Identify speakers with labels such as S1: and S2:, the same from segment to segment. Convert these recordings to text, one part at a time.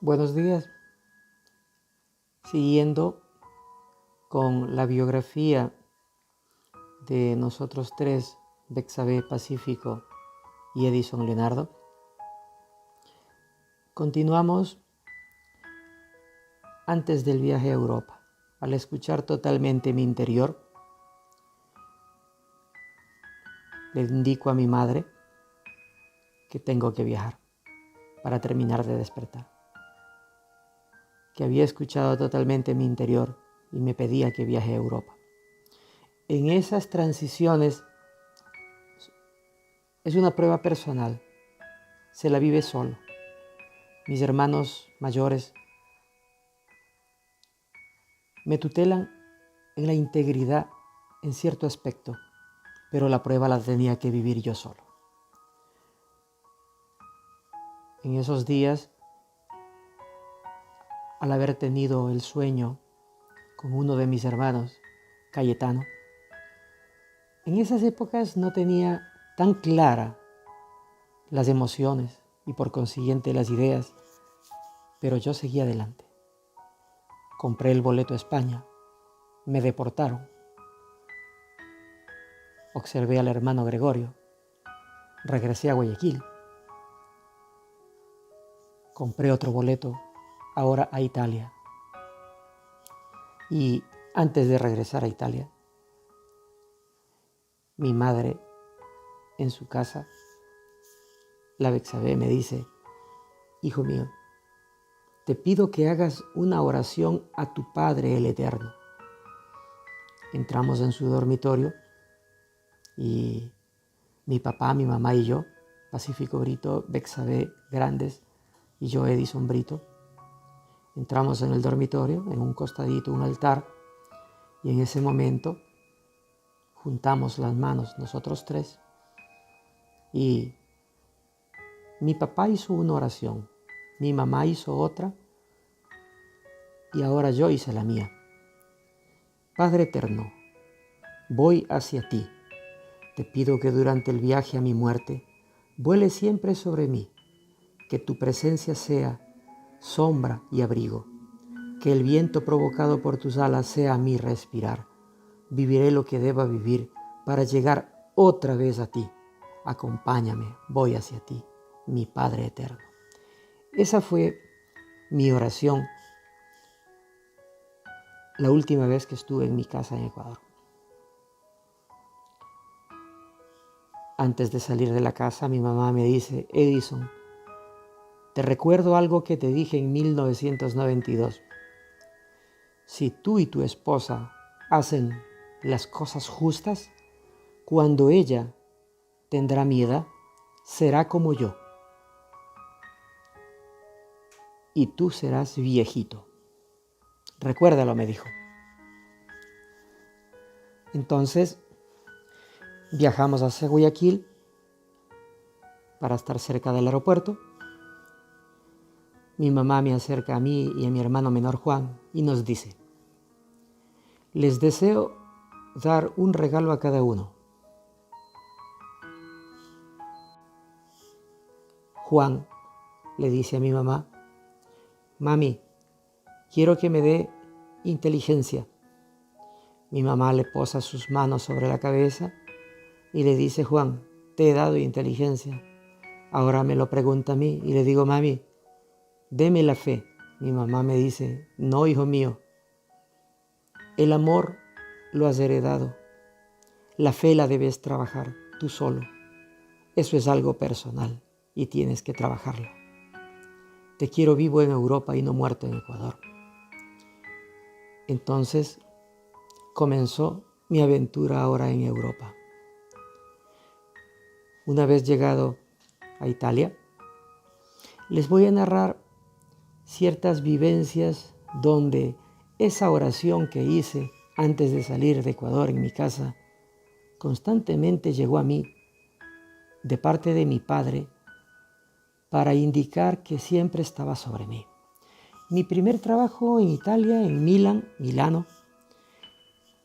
S1: Buenos días. Siguiendo con la biografía de nosotros tres, Bexabé, Pacífico y Edison Leonardo, continuamos antes del viaje a Europa. Al escuchar totalmente mi interior, le indico a mi madre que tengo que viajar para terminar de despertar, que había escuchado totalmente mi interior y me pedía que viaje a Europa. En esas transiciones es una prueba personal, se la vive solo. Mis hermanos mayores me tutelan en la integridad en cierto aspecto, pero la prueba la tenía que vivir yo solo. En esos días, al haber tenido el sueño con uno de mis hermanos, Cayetano, en esas épocas no tenía tan clara las emociones y por consiguiente las ideas, pero yo seguí adelante. Compré el boleto a España, me deportaron. Observé al hermano Gregorio, regresé a Guayaquil. Compré otro boleto, ahora a Italia. Y antes de regresar a Italia, mi madre en su casa, la Bexabé, me dice: hijo mío, te pido que hagas una oración a tu Padre el Eterno. Entramos en su dormitorio y mi papá, mi mamá y yo, Pacífico Brito, Bexabé Grandes y yo, Edison Brito, entramos en el dormitorio, en un costadito, un altar, y en ese momento juntamos las manos nosotros tres y mi papá hizo una oración, mi mamá hizo otra y ahora yo hice la mía. Padre eterno, voy hacia ti. Te pido que durante el viaje a mi muerte vuele siempre sobre mí, que tu presencia sea sombra y abrigo, que el viento provocado por tus alas sea mi respirar. Viviré lo que deba vivir para llegar otra vez a ti. Acompáñame, voy hacia ti, mi Padre eterno. Esa fue mi oración la última vez que estuve en mi casa en Ecuador. Antes de salir de la casa, mi mamá me dice: Edison, te recuerdo algo que te dije en 1992. Si tú y tu esposa hacen las cosas justas, cuando ella tendrá mi edad, será como yo. Y tú serás viejito. Recuérdalo, me dijo. Entonces, viajamos hacia Guayaquil para estar cerca del aeropuerto. Mi mamá me acerca a mí y a mi hermano menor Juan y nos dice: les deseo dar un regalo a cada uno. Juan le dice a mi mamá: mami, quiero que me dé inteligencia. Mi mamá le posa sus manos sobre la cabeza y le dice: Juan, te he dado inteligencia. Ahora me lo pregunta a mí y le digo: mami, deme la fe. Mi mamá me dice: no, hijo mío, el amor lo has heredado. La fe la debes trabajar tú solo. Eso es algo personal y tienes que trabajarla. Te quiero vivo en Europa y no muerto en Ecuador. Entonces comenzó mi aventura ahora en Europa. Una vez llegado a Italia, les voy a narrar ciertas vivencias donde esa oración que hice antes de salir de Ecuador en mi casa constantemente llegó a mí de parte de mi padre para indicar que siempre estaba sobre mí. Mi primer trabajo en Italia, en Milano,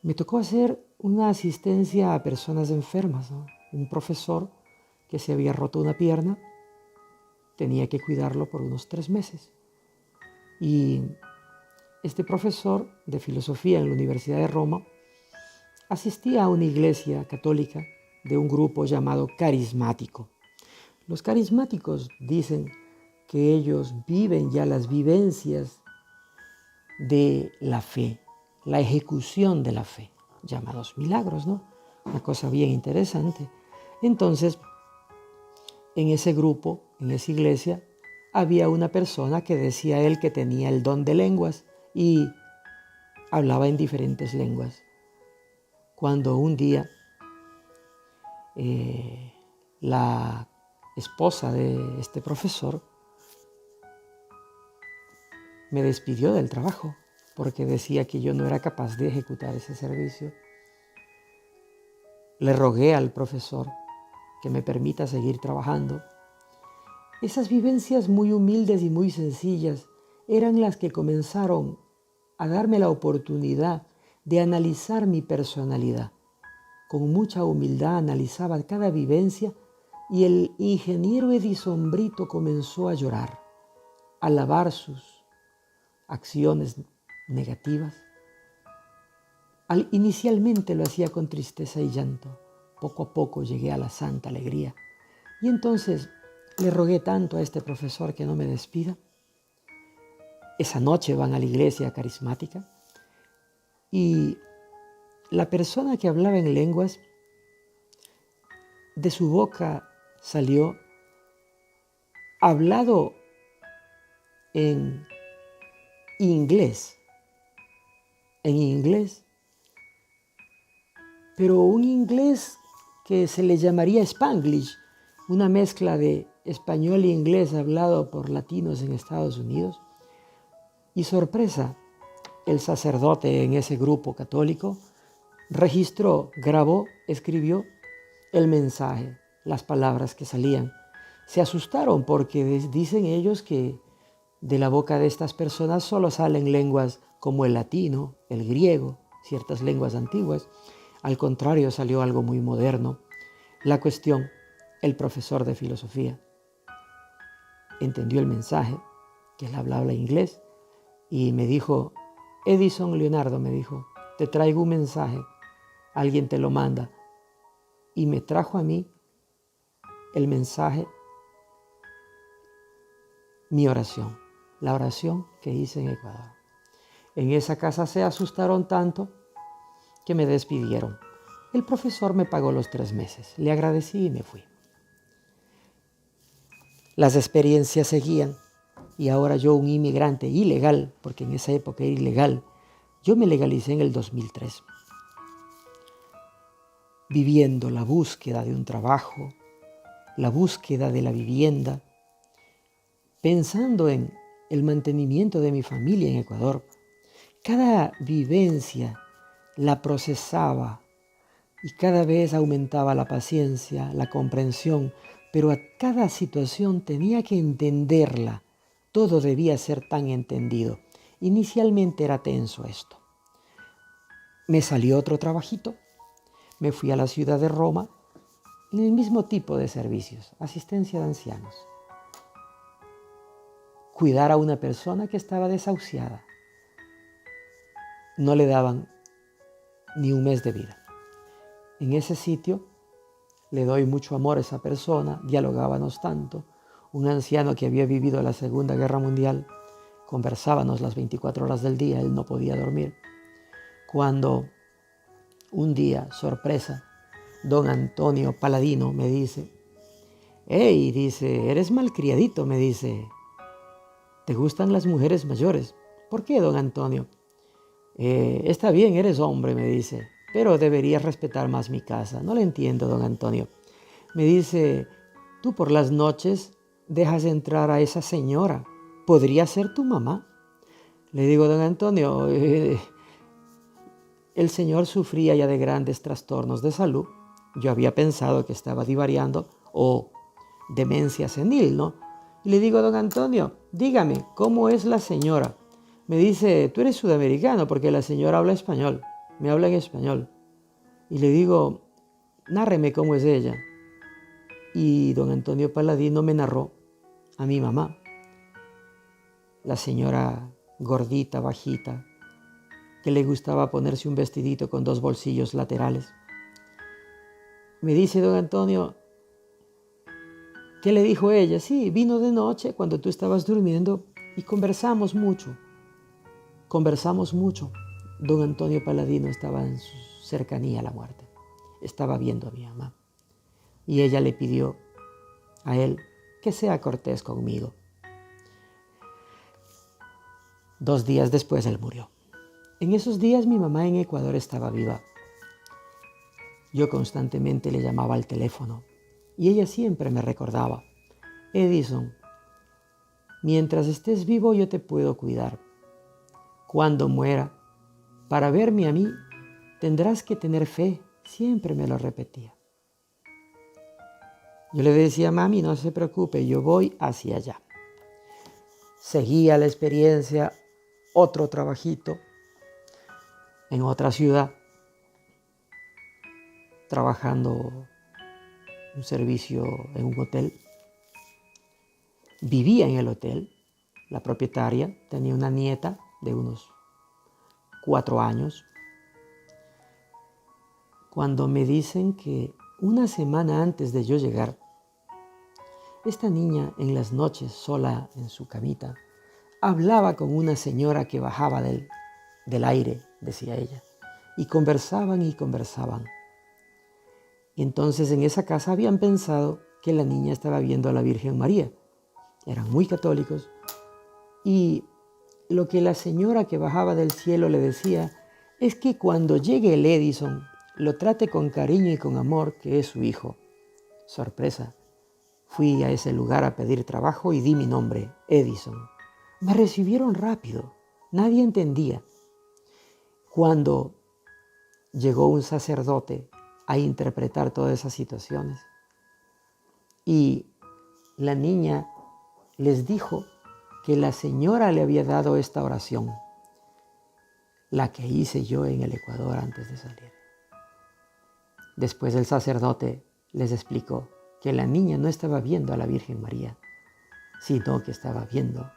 S1: me tocó hacer una asistencia a personas enfermas, ¿no? Un profesor que se había roto una pierna, tenía que cuidarlo por unos 3 meses. Y este profesor de filosofía en la Universidad de Roma asistía a una iglesia católica de un grupo llamado carismático. Los carismáticos dicen que ellos viven ya las vivencias de la fe, la ejecución de la fe, llamados milagros, ¿no? Una cosa bien interesante. Entonces, en ese grupo, en esa iglesia, había una persona que decía él que tenía el don de lenguas y hablaba en diferentes lenguas. Cuando un día la esposa de este profesor me despidió del trabajo porque decía que yo no era capaz de ejecutar ese servicio. Le rogué al profesor que me permita seguir trabajando. Esas vivencias muy humildes y muy sencillas eran las que comenzaron a darme la oportunidad de analizar mi personalidad. Con mucha humildad analizaba cada vivencia y el ingeniero Edison Brito comenzó a llorar, a alabar sus acciones negativas. Inicialmente lo hacía con tristeza y llanto. Poco a poco llegué a la santa alegría. Y entonces le rogué tanto a este profesor que no me despida. Esa noche van a la iglesia carismática y la persona que hablaba en lenguas, de su boca salió hablado en inglés, pero un inglés que se le llamaría Spanglish, una mezcla de español e inglés hablado por latinos en Estados Unidos. Y sorpresa, el sacerdote en ese grupo católico registró, grabó, escribió el mensaje, las palabras que salían. Se asustaron porque dicen ellos que de la boca de estas personas solo salen lenguas como el latino, el griego, ciertas lenguas antiguas. Al contrario, salió algo muy moderno. La cuestión, el profesor de filosofía entendió el mensaje, que él hablaba inglés, y me dijo, Edison Leonardo, me dijo, te traigo un mensaje, alguien te lo manda. Y me trajo a mí el mensaje, mi oración, la oración que hice en Ecuador. En esa casa se asustaron tanto que me despidieron. El profesor me pagó los 3 meses, le agradecí y me fui. Las experiencias seguían y ahora yo, un inmigrante ilegal, porque en esa época era ilegal, yo me legalicé en el 2003, viviendo la búsqueda de un trabajo, la búsqueda de la vivienda, pensando en el mantenimiento de mi familia en Ecuador. Cada vivencia la procesaba y cada vez aumentaba la paciencia, la comprensión, pero a cada situación tenía que entenderla. Todo debía ser tan entendido. Inicialmente era tenso esto. Me salió otro trabajito. Me fui a la ciudad de Roma en el mismo tipo de servicios, asistencia de ancianos. Cuidar a una persona que estaba desahuciada. No le daban ni un mes de vida. En ese sitio le doy mucho amor a esa persona, dialogábamos tanto. Un anciano que había vivido la Segunda Guerra Mundial, conversábamos las 24 horas del día, él no podía dormir. Cuando un día, sorpresa, don Antonio Paladino me dice, hey, dice, eres malcriadito, me dice, ¿te gustan las mujeres mayores? ¿Por qué, don Antonio? Está bien, eres hombre, me dice, pero deberías respetar más mi casa. No le entiendo, don Antonio. Me dice, tú por las noches dejas entrar a esa señora. ¿Podría ser tu mamá? Le digo, don Antonio, el señor sufría ya de grandes trastornos de salud. Yo había pensado que estaba divariando o demencia senil, ¿no? Y le digo, don Antonio, dígame, ¿cómo es la señora? Me dice, tú eres sudamericano porque la señora habla español, me habla en español. Y le digo, nárreme cómo es ella. Y don Antonio Paladino me narró a mi mamá. la señora gordita, bajita, que le gustaba ponerse un vestidito con 2 bolsillos laterales. Me dice don Antonio, ¿qué le dijo ella? Sí, vino de noche cuando tú estabas durmiendo y conversamos mucho. Don Antonio Paladino estaba en su cercanía a la muerte. Estaba viendo a mi mamá. Y ella le pidió a él que sea cortés conmigo. 2 días después él murió. En esos días mi mamá en Ecuador estaba viva. Yo constantemente le llamaba al teléfono y ella siempre me recordaba, Edison, mientras estés vivo yo te puedo cuidar. Cuando muera, para verme a mí, tendrás que tener fe, siempre me lo repetía. Yo le decía, mami, no se preocupe, yo voy hacia allá. Seguía la experiencia, otro trabajito en otra ciudad, trabajando un servicio en un hotel. Vivía en el hotel, la propietaria tenía una nieta de unos 4 años. Cuando me dicen que una semana antes de yo llegar, esta niña en las noches sola en su camita, hablaba con una señora que bajaba del aire, decía ella, y conversaban. Y entonces en esa casa habían pensado que la niña estaba viendo a la Virgen María. Eran muy católicos. Y lo que la señora que bajaba del cielo le decía es que cuando llegue el Edison, lo trate con cariño y con amor, que es su hijo. Sorpresa. Fui a ese lugar a pedir trabajo y di mi nombre, Edison. Me recibieron rápido. Nadie entendía. Cuando llegó un sacerdote a interpretar todas esas situaciones y la niña les dijo que la señora le había dado esta oración, la que hice yo en el Ecuador antes de salir. Después el sacerdote les explicó que la niña no estaba viendo a la Virgen María, sino que estaba viendo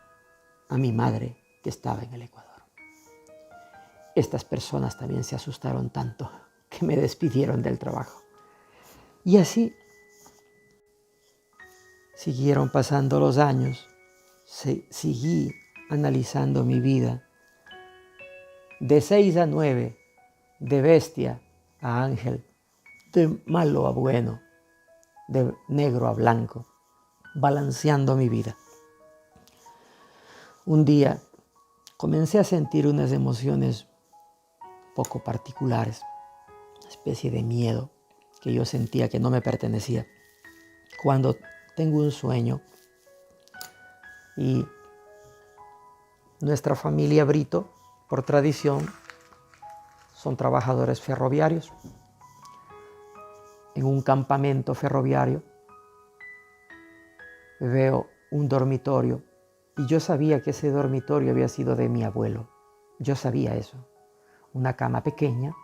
S1: a mi madre que estaba en el Ecuador. Estas personas también se asustaron tanto que me despidieron del trabajo. Y así siguieron pasando los años, seguí analizando mi vida de 6 a 9, de bestia a ángel, de malo a bueno, de negro a blanco, balanceando mi vida. Un día comencé a sentir unas emociones poco particulares, una especie de miedo que yo sentía que no me pertenecía. Cuando tengo un sueño y nuestra familia Brito, por tradición, son trabajadores ferroviarios. En un campamento ferroviario veo un dormitorio y yo sabía que ese dormitorio había sido de mi abuelo. Yo sabía eso. Una cama pequeña,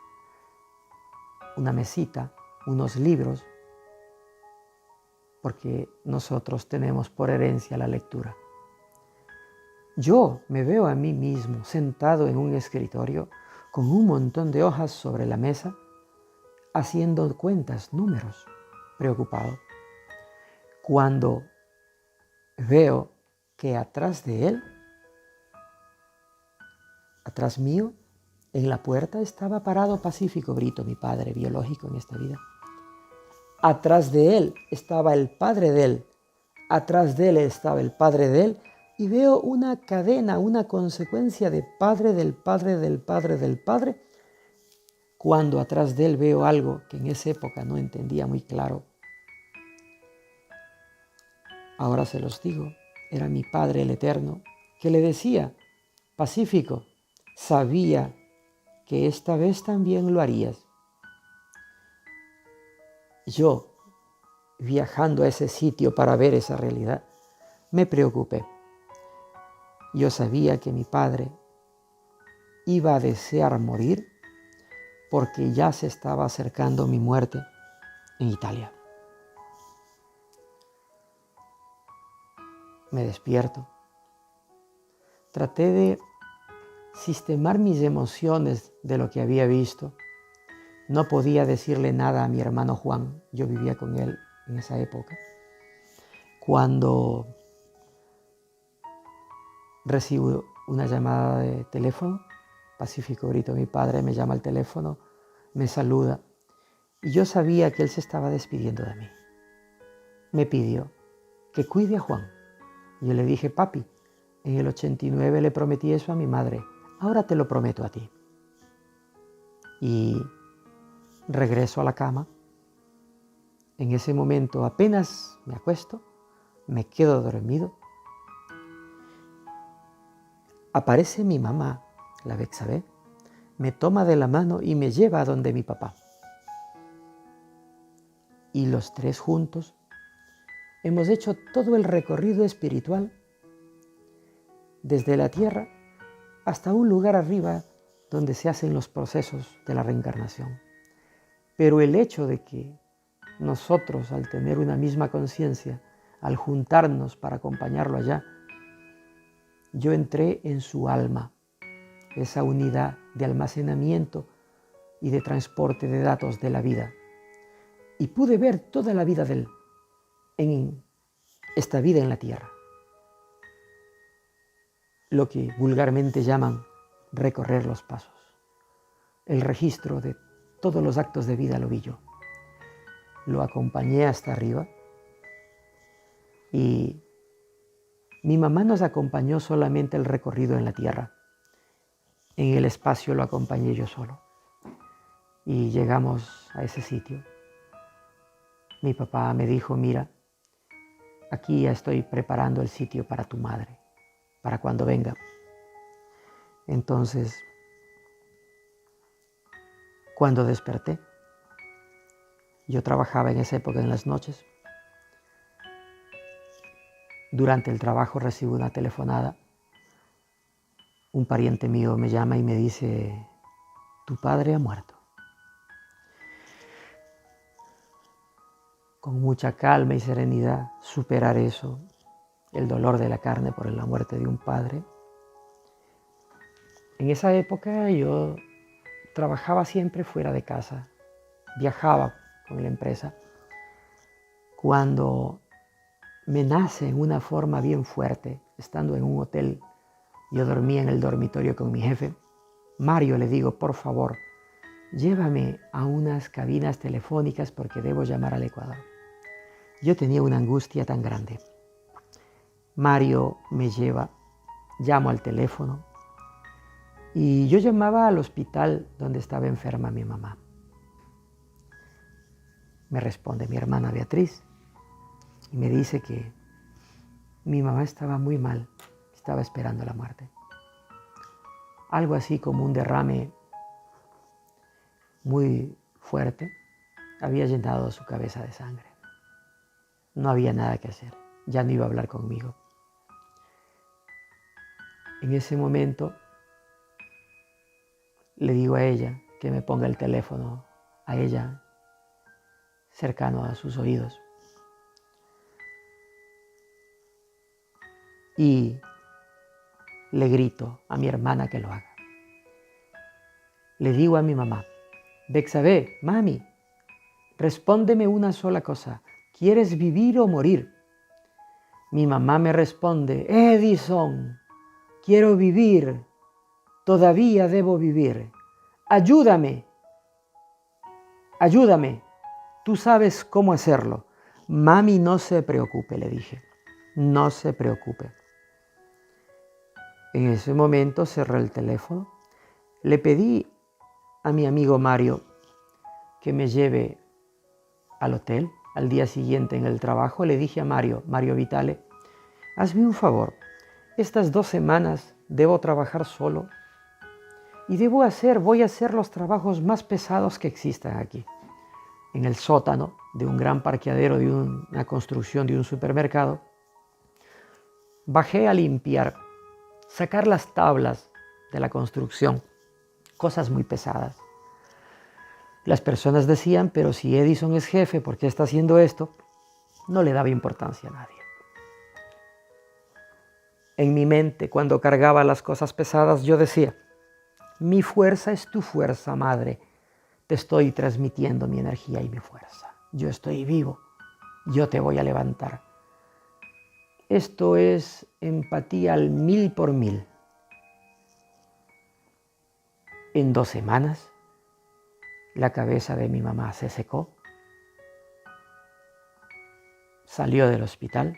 S1: una mesita, unos libros, porque nosotros tenemos por herencia la lectura. Yo me veo a mí mismo sentado en un escritorio con un montón de hojas sobre la mesa, haciendo cuentas, números, preocupado. Cuando veo que atrás de él, atrás mío, en la puerta estaba parado Pacífico Brito, mi padre biológico en esta vida. Atrás de él estaba el padre de él, atrás de él estaba el padre de él, y veo una cadena, una consecuencia de padre del padre del padre del padre, cuando atrás de él veo algo que en esa época no entendía muy claro. Ahora se los digo, era mi Padre el Eterno, que le decía, Pacífico, sabía que esta vez también lo harías. Yo, viajando a ese sitio para ver esa realidad, me preocupé. Yo sabía que mi padre iba a desear morir porque ya se estaba acercando mi muerte en Italia. Me despierto, traté de sistemar mis emociones de lo que había visto. No podía decirle nada a mi hermano Juan, yo vivía con él en esa época. Cuando recibo una llamada de teléfono, Pacífico Brito, mi padre, me llama al teléfono, me saluda, y yo sabía que él se estaba despidiendo de mí. Me pidió que cuide a Juan. Yo le dije: papi, en el 89 le prometí eso a mi madre, ahora te lo prometo a ti. Y regreso a la cama. En ese momento apenas me acuesto, me quedo dormido. Aparece mi mamá, la Bexabé, me toma de la mano y me lleva a donde mi papá. Y los tres juntos hemos hecho todo el recorrido espiritual desde la tierra hasta un lugar arriba donde se hacen los procesos de la reencarnación. Pero el hecho de que nosotros, al tener una misma conciencia, al juntarnos para acompañarlo allá, yo entré en su alma, esa unidad de almacenamiento y de transporte de datos de la vida, y pude ver toda la vida de él en esta vida en la tierra, lo que vulgarmente llaman recorrer los pasos. El registro de todos los actos de vida lo vi yo. Lo acompañé hasta arriba y mi mamá nos acompañó solamente el recorrido en la tierra. En el espacio lo acompañé yo solo. Y llegamos a ese sitio. Mi papá me dijo: mira, aquí ya estoy preparando el sitio para tu madre, para cuando venga. Entonces, cuando desperté, yo trabajaba en esa época en las noches. Durante el trabajo recibo una telefonada. Un pariente mío me llama y me dice: tu padre ha muerto. Con mucha calma y serenidad, superar eso, el dolor de la carne por la muerte de un padre. En esa época yo trabajaba siempre fuera de casa, viajaba con la empresa. Cuando me nace en una forma bien fuerte, estando en un hotel, yo dormía en el dormitorio con mi jefe. Mario, le digo: por favor, llévame a unas cabinas telefónicas porque debo llamar al Ecuador. Yo tenía una angustia tan grande. Mario me lleva, llamo al teléfono y yo llamaba al hospital donde estaba enferma mi mamá. Me responde mi hermana Beatriz y me dice que mi mamá estaba muy mal, estaba esperando la muerte. Algo así como un derrame muy fuerte había llenado su cabeza de sangre. No había nada que hacer, ya no iba a hablar conmigo. En ese momento le digo a ella que me ponga el teléfono a ella cercano a sus oídos. Y le grito a mi hermana que lo haga. Le digo a mi mamá: Bexabé, mami, respóndeme una sola cosa. ¿Quieres vivir o morir? Mi mamá me responde: Edison, quiero vivir. Todavía debo vivir. Ayúdame. Ayúdame. Tú sabes cómo hacerlo. Mami, no se preocupe, le dije. No se preocupe. En ese momento cerré el teléfono. Le pedí a mi amigo Mario que me lleve al hotel. Al día siguiente en el trabajo le dije a Mario Vitale: hazme un favor, estas 2 semanas debo trabajar solo y voy a hacer los trabajos más pesados que existan aquí. En el sótano de un gran parqueadero de una construcción de un supermercado, bajé a limpiar, sacar las tablas de la construcción, cosas muy pesadas. Las personas decían: pero si Edison es jefe, ¿por qué está haciendo esto? No le daba importancia a nadie. En mi mente, cuando cargaba las cosas pesadas, yo decía, mi fuerza es tu fuerza, madre. Te estoy transmitiendo mi energía y mi fuerza. Yo estoy vivo. Yo te voy a levantar. Esto es empatía al 1000%. En 2 semanas, la cabeza de mi mamá se secó. Salió del hospital.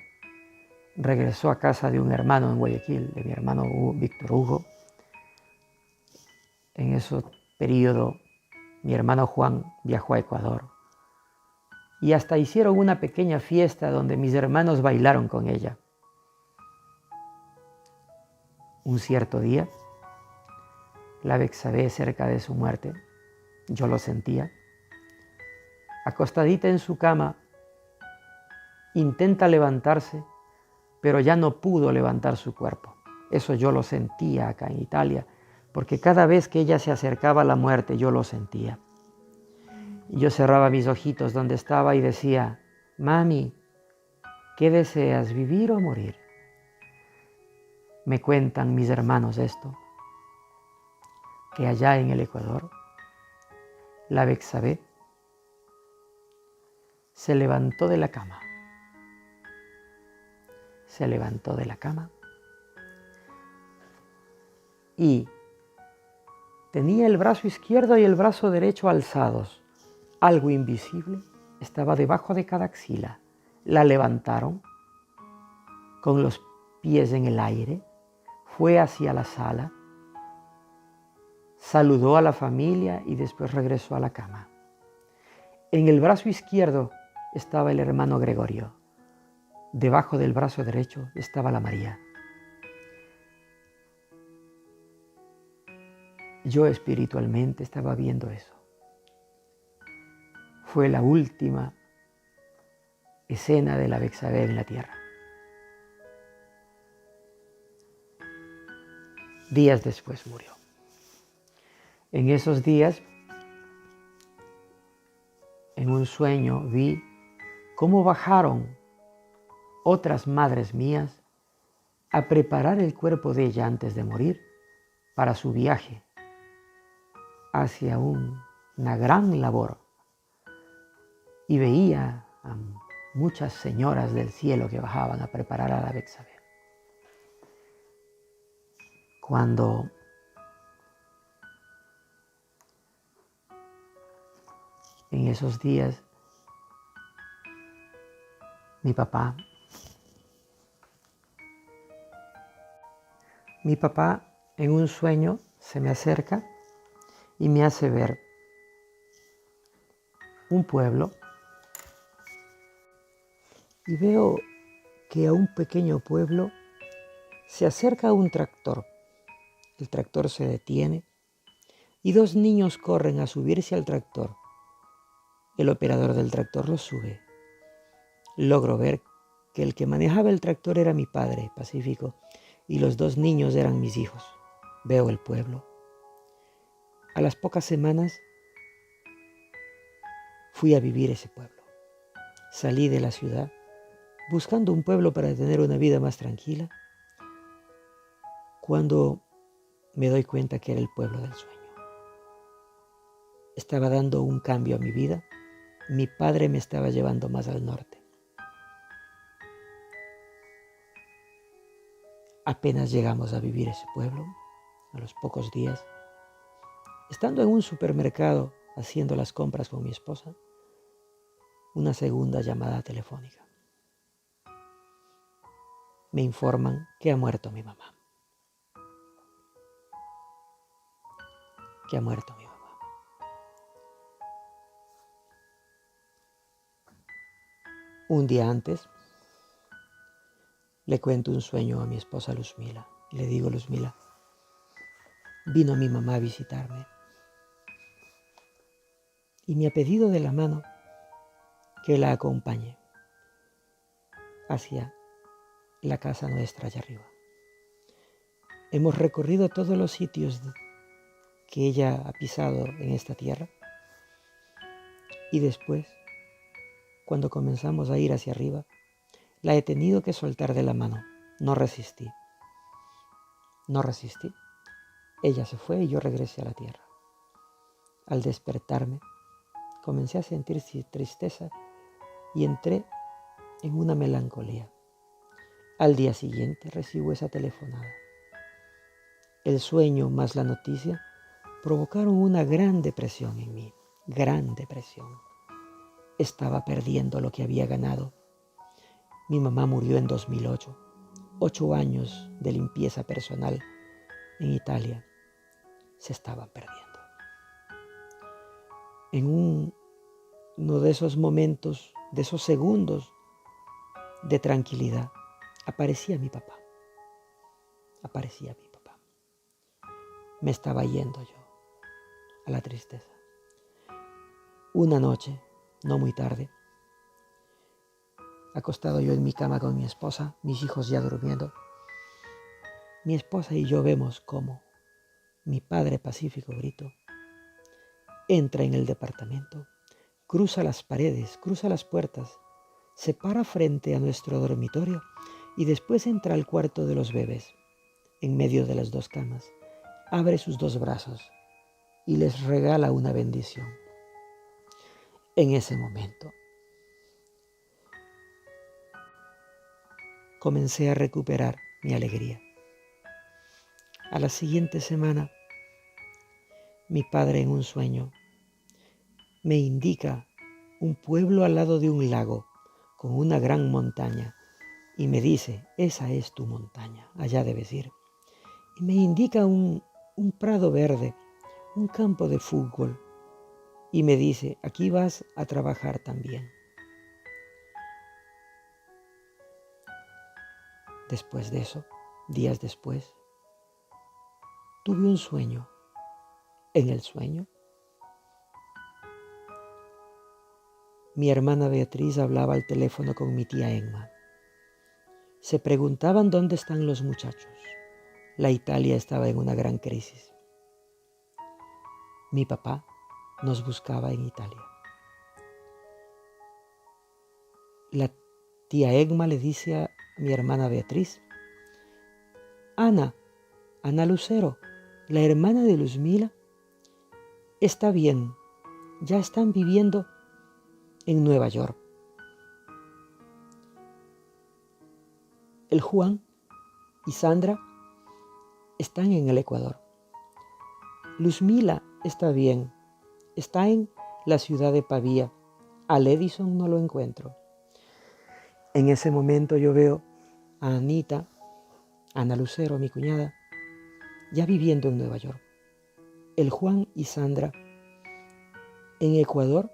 S1: Regresó a casa de un hermano en Guayaquil, de mi hermano Víctor Hugo. En ese periodo, mi hermano Juan viajó a Ecuador. Y hasta hicieron una pequeña fiesta donde mis hermanos bailaron con ella. Un cierto día, la Bexabé cerca de su muerte, yo lo sentía, acostadita en su cama, intenta levantarse, pero ya no pudo levantar su cuerpo. Eso yo lo sentía acá en Italia, porque cada vez que ella se acercaba a la muerte, yo lo sentía. Y yo cerraba mis ojitos donde estaba y decía, mami, ¿qué deseas, vivir o morir? Me cuentan mis hermanos esto, que allá en el Ecuador, la Bexabé se levantó de la cama. Se levantó de la cama y tenía el brazo izquierdo y el brazo derecho alzados. Algo invisible estaba debajo de cada axila. La levantaron con los pies en el aire, fue hacia la sala, saludó a la familia y después regresó a la cama. En el brazo izquierdo estaba el hermano Gregorio. Debajo del brazo derecho estaba la María. Yo espiritualmente estaba viendo eso. Fue la última escena de la Bexabé en la tierra. Días después murió. En esos días, en un sueño, vi cómo bajaron otras madres mías a preparar el cuerpo de ella antes de morir para su viaje hacia una gran labor. Y veía a muchas señoras del cielo que bajaban a preparar a la Bexabé. Cuando en esos días mi papá en un sueño se me acerca y me hace ver un pueblo y veo que a un pequeño pueblo se acerca un tractor. El tractor se detiene y 2 niños corren a subirse al tractor. El operador del tractor los sube. Logro ver que el que manejaba el tractor era mi padre, Pacífico, y los 2 niños eran mis hijos. Veo el pueblo. A las pocas semanas fui a vivir ese pueblo. Salí de la ciudad buscando un pueblo para tener una vida más tranquila, cuando me doy cuenta que era el pueblo del sueño. Estaba dando un cambio a mi vida. Mi padre me estaba llevando más al norte. Apenas llegamos a vivir ese pueblo, a los pocos días, estando en un supermercado haciendo las compras con mi esposa, una segunda llamada telefónica. Me informan que ha muerto mi mamá. Que ha muerto mi mamá. Un día antes, le cuento un sueño a mi esposa Luzmila. Y le digo, Luzmila, vino mi mamá a visitarme y me ha pedido de la mano que la acompañe hacia la casa nuestra allá arriba. Hemos recorrido todos los sitios que ella ha pisado en esta tierra y después, cuando comenzamos a ir hacia arriba, la he tenido que soltar de la mano. No resistí. No resistí. Ella se fue y yo regresé a la tierra. Al despertarme, comencé a sentir tristeza y entré en una melancolía. Al día siguiente recibo esa telefonada. El sueño más la noticia provocaron una gran depresión en mí. Gran depresión. Estaba perdiendo lo que había ganado. Mi mamá murió en 2008. 8 años de limpieza personal en Italia se estaban perdiendo. En uno de esos momentos, de esos segundos de tranquilidad, aparecía mi papá. Aparecía mi papá. Me estaba yendo yo a la tristeza. Una noche, no muy tarde, acostado yo en mi cama con mi esposa, mis hijos ya durmiendo, mi esposa y yo vemos cómo mi padre Pacífico Brito entra en el departamento, cruza las paredes, cruza las puertas, se para frente a nuestro dormitorio y después entra al cuarto de los bebés, en medio de las 2 camas, abre sus 2 brazos y les regala una bendición. En ese momento comencé a recuperar mi alegría. A la siguiente semana, mi padre en un sueño me indica un pueblo al lado de un lago con una gran montaña y me dice, esa es tu montaña, allá debes ir. Y me indica un prado verde, un campo de fútbol y me dice, aquí vas a trabajar también. Después de eso, días después, tuve un sueño. En el sueño, mi hermana Beatriz hablaba al teléfono con mi tía Emma. Se preguntaban dónde están los muchachos. La Italia estaba en una gran crisis. Mi papá nos buscaba en Italia. La tía Emma le dice a mi hermana Beatriz, Ana Lucero, la hermana de Luzmila, está bien, ya están viviendo en Nueva York. El Juan y Sandra están en el Ecuador. Luzmila está bien, está en la ciudad de Pavía. Al Edison no lo encuentro. En ese momento yo veo a Ana Lucero, mi cuñada, ya viviendo en Nueva York. El Juan y Sandra en Ecuador,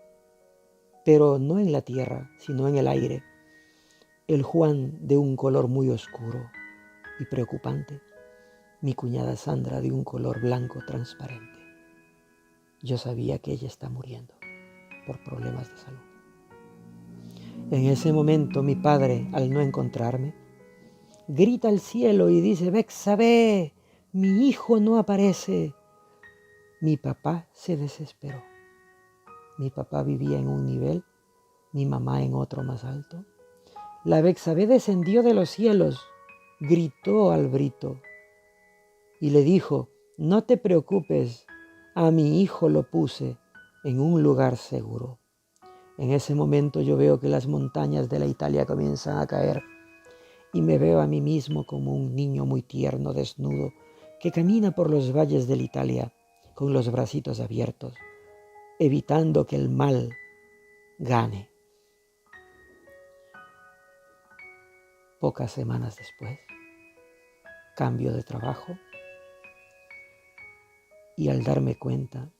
S1: pero no en la tierra, sino en el aire. El Juan de un color muy oscuro y preocupante. Mi cuñada Sandra de un color blanco transparente. Yo sabía que ella está muriendo por problemas de salud. En ese momento mi padre, al no encontrarme, grita al cielo y dice, Bexabe, mi hijo no aparece. Mi papá se desesperó. Mi papá vivía en un nivel, mi mamá en otro más alto. La Bexabe descendió de los cielos, gritó al Brito y le dijo, no te preocupes, a mi hijo lo puse en un lugar seguro. En ese momento yo veo que las montañas de la Italia comienzan a caer y me veo a mí mismo como un niño muy tierno, desnudo, que camina por los valles de la Italia con los bracitos abiertos, evitando que el mal gane. Pocas semanas después, cambio de trabajo y al darme cuenta,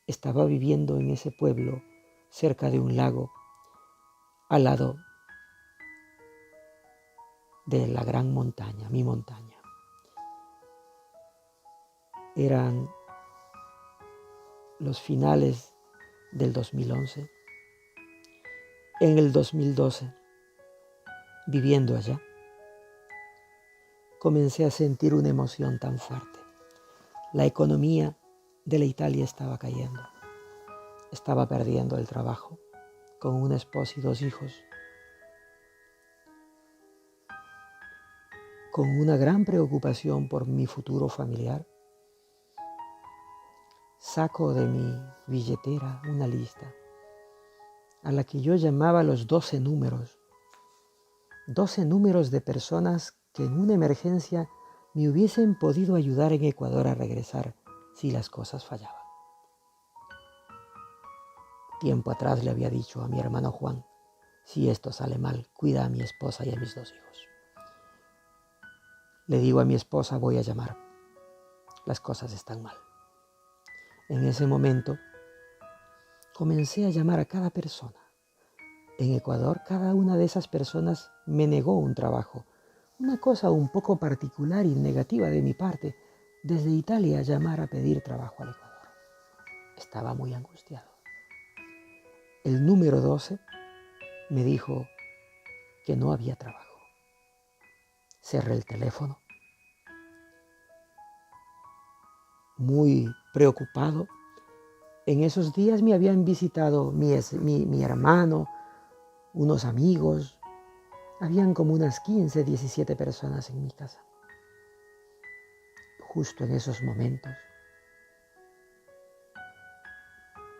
S1: estaba viviendo en ese pueblo cerca de un lago, al lado de la gran montaña, mi montaña. Eran los finales del 2011. En el 2012, viviendo allá, comencé a sentir una emoción tan fuerte. La economía de la Italia estaba cayendo. Estaba perdiendo el trabajo con una esposa y 2 hijos. con una gran preocupación por mi futuro familiar, saco de mi billetera una lista a la que yo llamaba los 12 números. 12 números de personas que en una emergencia me hubiesen podido ayudar en Ecuador a regresar si las cosas fallaban. Tiempo atrás le había dicho a mi hermano Juan, si esto sale mal, cuida a mi esposa y a mis 2 hijos. Le digo a mi esposa, voy a llamar. Las cosas están mal. En ese momento, comencé a llamar a cada persona. En Ecuador, cada una de esas personas me negó un trabajo. Una cosa un poco particular y negativa de mi parte, desde Italia llamar a pedir trabajo al Ecuador. Estaba muy angustiado. El número 12 me dijo que no había trabajo. Cerré el teléfono. Muy preocupado. En esos días me habían visitado mi hermano, unos amigos. Habían como unas 15, 17 personas en mi casa. Justo en esos momentos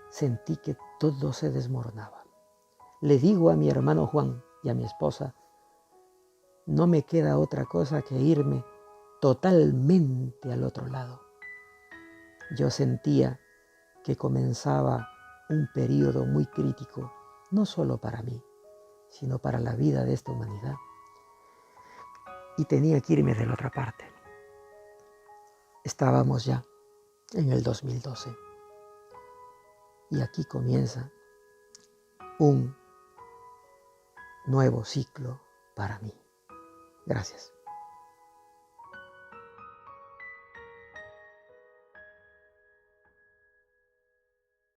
S1: sentí que todo se desmoronaba. Le digo a mi hermano Juan y a mi esposa, no me queda otra cosa que irme totalmente al otro lado. Yo sentía que comenzaba un periodo muy crítico, no solo para mí, sino para la vida de esta humanidad. Y tenía que irme de la otra parte. Estábamos ya en el 2012. Y aquí comienza un nuevo ciclo para mí. Gracias.